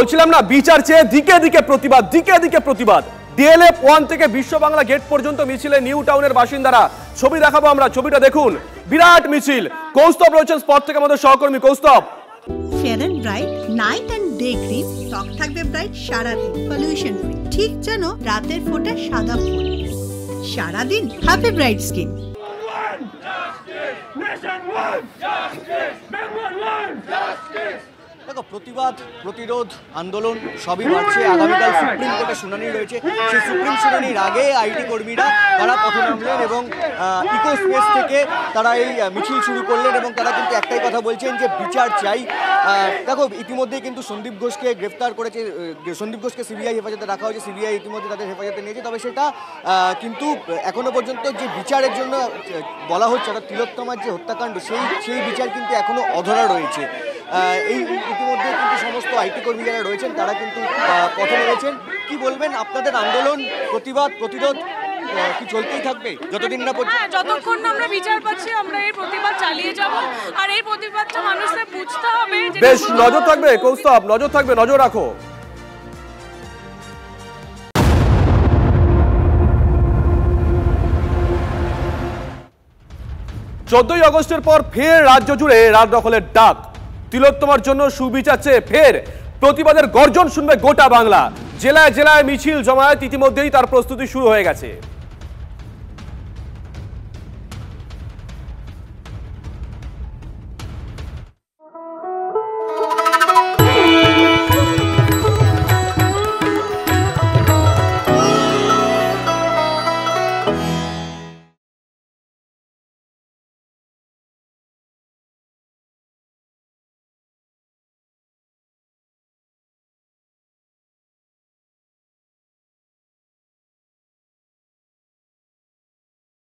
বলছিলাম না, বিচার চেয়ে দিকে দিকে প্রতিবাদ। ডিএলএফ 1 থেকে বিশ্ব বাংলা গেট পর্যন্ত মিছিলে নিউ টাউনের বাসিন্দারা। ছবি দেখাবো আমরা, ছবিটা দেখুন, বিরাট মিছিল। কৌস্তব রয়েছেন স্পট থেকে আমাদের সহকর্মী। Kaustav, fair and bright night and day cream, ত্বক থাকবে ব্রাইট সারাদিন, পলিউশন ফ্রি, ঠিক যেন রাতের ফোঁটা সাদা ফুল। সারাদিন হ্যাপি ব্রাইট স্কিন। দেখো, প্রতিবাদ, প্রতিরোধ, আন্দোলন সবই বাড়ছে। আগামীকাল সুপ্রিম কোর্টে শুনানি রয়েছে। সেই সুপ্রিম শুনানির আগে আইটি কর্মীরা তারা পথে নামলেন এবং ইকো স্পেস থেকে তারা এই মিছিল শুরু করলেন এবং তারা কিন্তু একটাই কথা বলছেন যে বিচার চাই। দেখো, ইতিমধ্যেই কিন্তু সন্দীপ ঘোষকে গ্রেফতার করেছে, সন্দীপ ঘোষকে সিবিআই হেফাজতে রাখা হয়েছে, সিবিআই ইতিমধ্যে তাদের হেফাজতে নিয়েছে। তবে সেটা কিন্তু এখনো পর্যন্ত যে বিচারের জন্য বলা হচ্ছে, অর্থাৎ তিলোত্তমার যে হত্যাকাণ্ড, সেই বিচার কিন্তু এখনো অধরা রয়েছে। এই ইতিমধ্যে কিন্তু সমস্ত আইটি কর্মী যারা রয়েছেন তারা কিন্তু পথে নেমেছেন। কি বলবেন, আপনাদের আন্দোলন, প্রতিবাদ, প্রতিরোধ কি চলতেই থাকবে যতদিন না যতক্ষণ না আমরা বিচার পাচ্ছি? আমরা এই প্রতিবাদ চালিয়ে যাব, আর এই প্রতিবাদটা মানুষদের বুঝতে হবে। বেশ, নজর থাকবে কৌস্তব, নজর থাকবে, নজর রাখো। 14ই আগস্টের পর ফের রাজ্য জুড়ে রাত দখলের ডাক। তিলোত্তমার জন্য সুবিচার চেয়ে ফের প্রতিবাদের গর্জন শুনবে গোটা বাংলা। জেলায় জেলায় মিছিল জমায়েত ইতিমধ্যেই তার প্রস্তুতি শুরু হয়ে গেছে।